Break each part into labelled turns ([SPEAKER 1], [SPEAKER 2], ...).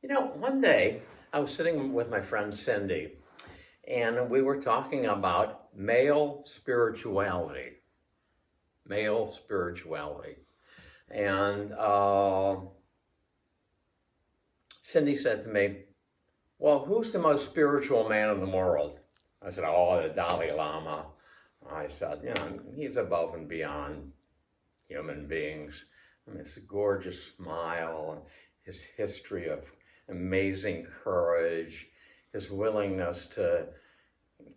[SPEAKER 1] One day I was sitting with my friend Cindy, and we were talking about male spirituality. Male spirituality. And Cindy said to me, "Well, who's the most spiritual man in the world?" I said, "Oh, the Dalai Lama." I said, he's above and beyond human beings. I mean, his gorgeous smile, his history of amazing courage, his willingness to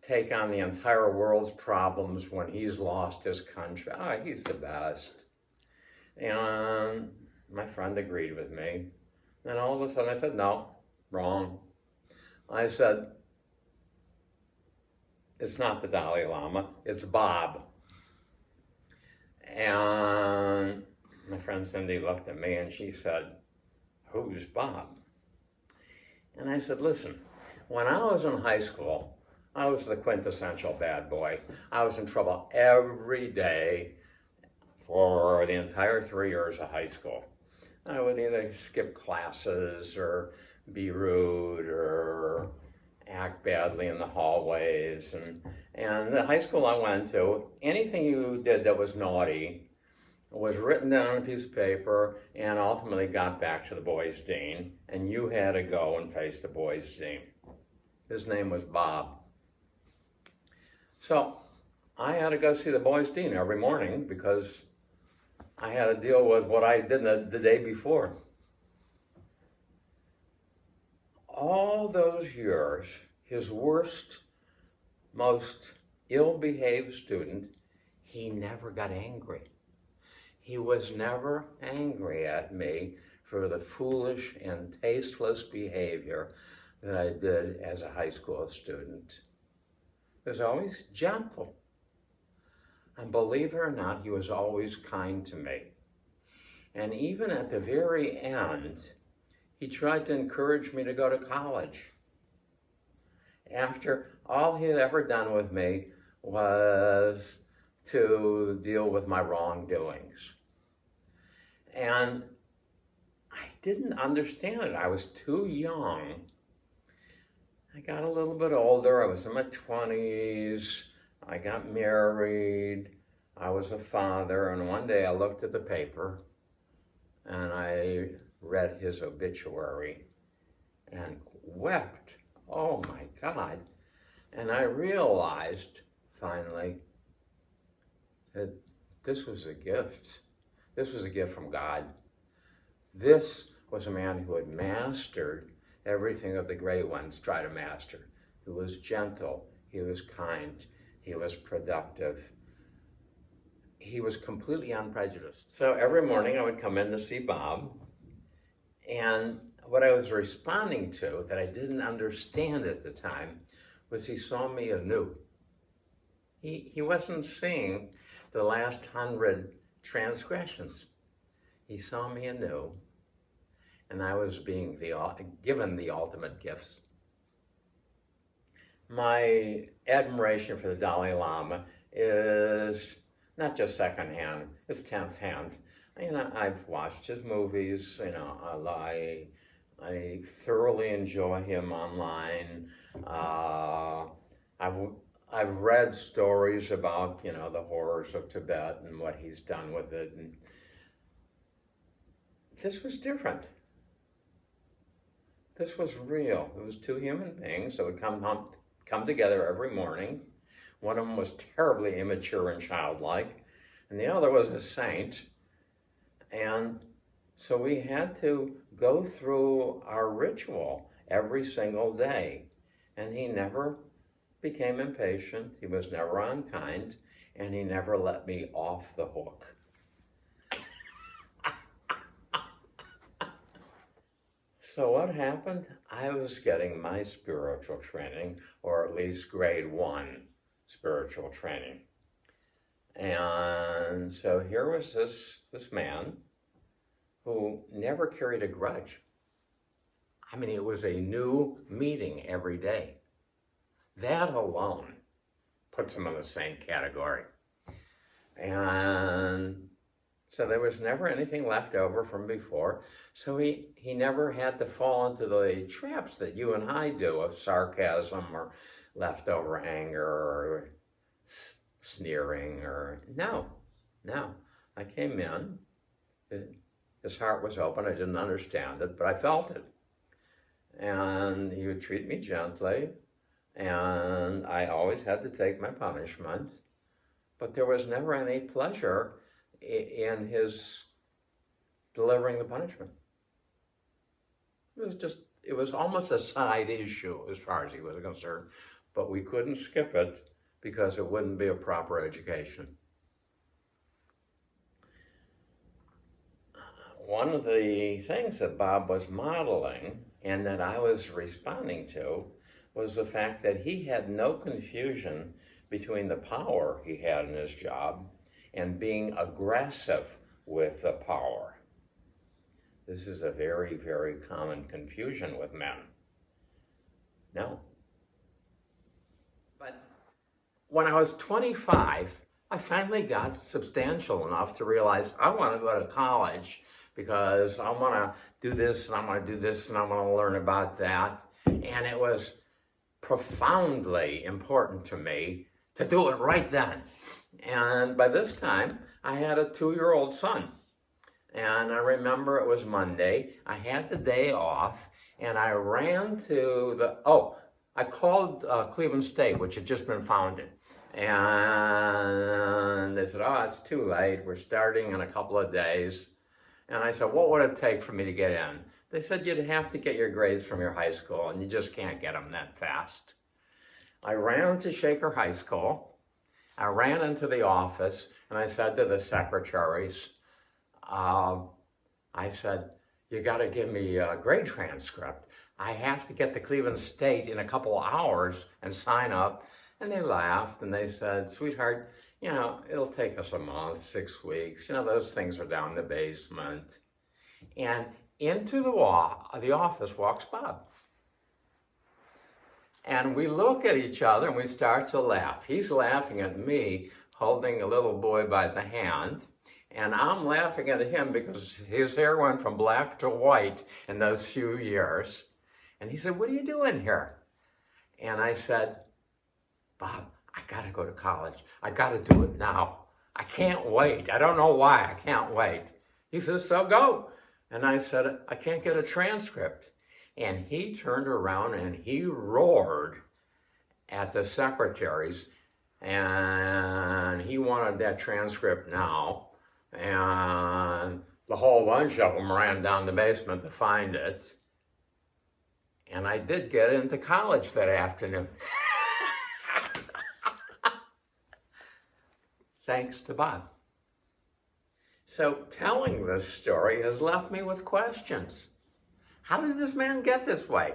[SPEAKER 1] take on the entire world's problems when he's lost his country. He's the best. And my friend agreed with me. And all of a sudden I said, "No, wrong." I said, "It's not the Dalai Lama, it's Bob." And my friend Cindy looked at me and she said, "Who's Bob?" And I said, "Listen, when I was in high school, I was the quintessential bad boy. I was in trouble every day for the entire 3 years of high school. I would either skip classes or be rude or act badly in the hallways. And the high school I went to, anything you did that was naughty was written down on a piece of paper and ultimately got back to the boys' dean, and you had to go and face the boys' dean. His name was Bob. So I had to go see the boys' dean every morning because I had to deal with what I did the day before. All those years, his worst, most ill-behaved student, he never got angry. He was never angry at me for the foolish and tasteless behavior that I did as a high school student. He was always gentle. And believe it or not, he was always kind to me. And even at the very end, he tried to encourage me to go to college. After all he had ever done with me was to deal with my wrongdoings. And I didn't understand it. I was too young. I got a little bit older. I was in my 20s. I got married. I was a father. And one day I looked at the paper and I read his obituary and wept. Oh my God. And I realized finally that this was a gift. This was a gift from God. This was a man who had mastered everything that the great ones try to master. He was gentle, he was kind, he was productive. He was completely unprejudiced. So every morning I would come in to see Bob, and what I was responding to that I didn't understand at the time was he saw me anew. He wasn't seeing the last 100 transgressions. He saw me anew, and I was being given the ultimate gifts. My admiration for the Dalai Lama is not just secondhand, it's 10th hand. I've watched his movies, I thoroughly enjoy him online. I've read stories about, the horrors of Tibet and what he's done with it. And this was different. This was real. It was two human beings that would come together every morning. One of them was terribly immature and childlike, and the other was a saint. And so we had to go through our ritual every single day. And he never became impatient, he was never unkind, and he never let me off the hook. So what happened? I was getting my spiritual training, or at least grade 1 spiritual training. And so here was this man who never carried a grudge. I mean, it was a new meeting every day. That alone puts him in the same category. And So there was never anything left over from before. So he never had to fall into the traps that you and I do of sarcasm or leftover anger or sneering or no. I came in, his heart was open, I didn't understand it, but I felt it. And he would treat me gently, and I always had to take my punishment, but there was never any pleasure in his delivering the punishment. It was almost a side issue as far as he was concerned, but we couldn't skip it because it wouldn't be a proper education. One of the things that Bob was modeling and that I was responding to was the fact that he had no confusion between the power he had in his job and being aggressive with the power. This is a very, very common confusion with men. No. But when I was 25, I finally got substantial enough to realize I want to go to college because I want to do this and I want to do this and I want to learn about that. And it was profoundly important to me to do it right then. And by this time, I had a 2-year-old son. And I remember it was Monday. I had the day off and I ran to I called Cleveland State, which had just been founded. And they said, it's too late. We're starting in a couple of days. And I said, what would it take for me to get in? They said, you'd have to get your grades from your high school, and you just can't get them that fast. I ran to Shaker High School. I ran into the office, and I said to the secretaries, I said, you got to give me a grade transcript. I have to get to Cleveland State in a couple of hours and sign up. And they laughed, and they said, sweetheart, it'll take us a month, 6 weeks. Those things are down in the basement. And into the office walks Bob. And we look at each other, and we start to laugh. He's laughing at me, holding a little boy by the hand. And I'm laughing at him because his hair went from black to white in those few years. And he said, what are you doing here? And I said, Bob, I got to go to college. I got to do it now. I can't wait. I don't know why. I can't wait. He says, so go. And I said, I can't get a transcript. And he turned around and he roared at the secretaries. And he wanted that transcript now. And the whole bunch of them ran down the basement to find it. And I did get into college that afternoon. Thanks to Bob. So telling this story has left me with questions. How did this man get this way?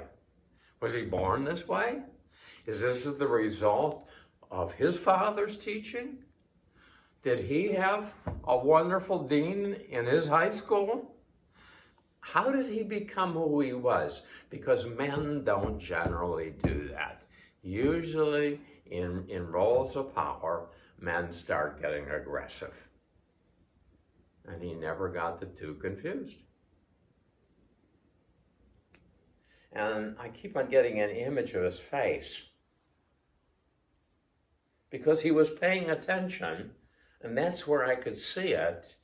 [SPEAKER 1] Was he born this way? Is this the result of his father's teaching? Did he have a wonderful dean in his high school? How did he become who he was? Because men don't generally do that. Usually in roles of power, men start getting aggressive. And he never got the two confused. And I keep on getting an image of his face because he was paying attention, and that's where I could see it.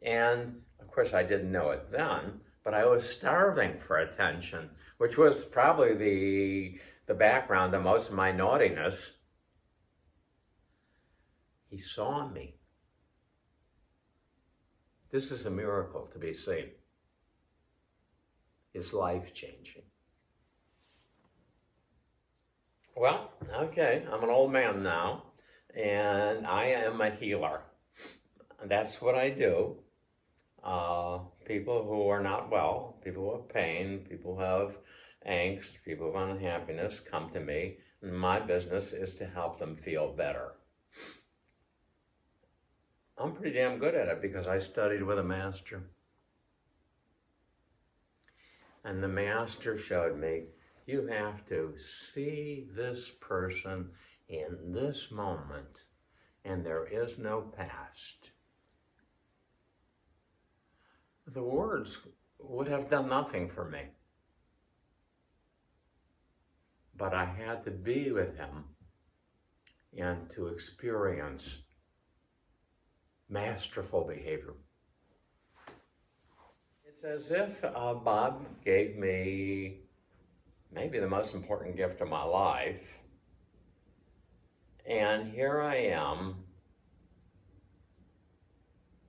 [SPEAKER 1] And of course, I didn't know it then, but I was starving for attention, which was probably the background of most of my naughtiness. He saw me. This is a miracle to be seen. It's life-changing. Well, okay, I'm an old man now, and I am a healer. That's what I do. People who are not well, people who have pain, people who have angst, people who have unhappiness come to me, and my business is to help them feel better. I'm pretty damn good at it because I studied with a master. And the master showed me, you have to see this person in this moment, and there is no past. the words would have done nothing for me. But I had to be with him and to experience masterful behavior. It's as if Bob gave me maybe the most important gift of my life. And here I am,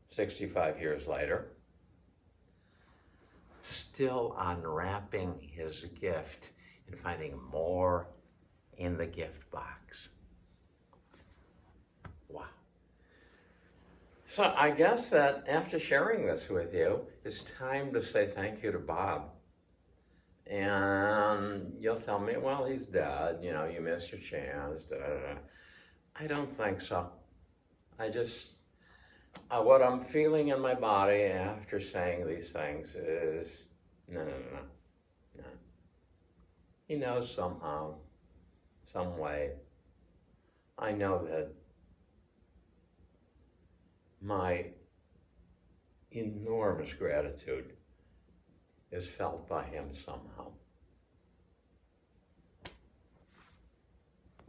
[SPEAKER 1] 65 years later, still unwrapping his gift and finding more in the gift box. Wow. So I guess that after sharing this with you, it's time to say thank you to Bob. And you'll tell me, well, he's dead, you missed your chance, da, da, da. I don't think so. I just, what I'm feeling in my body after saying these things is, no. He knows somehow, some way. I know that my enormous gratitude is felt by him somehow.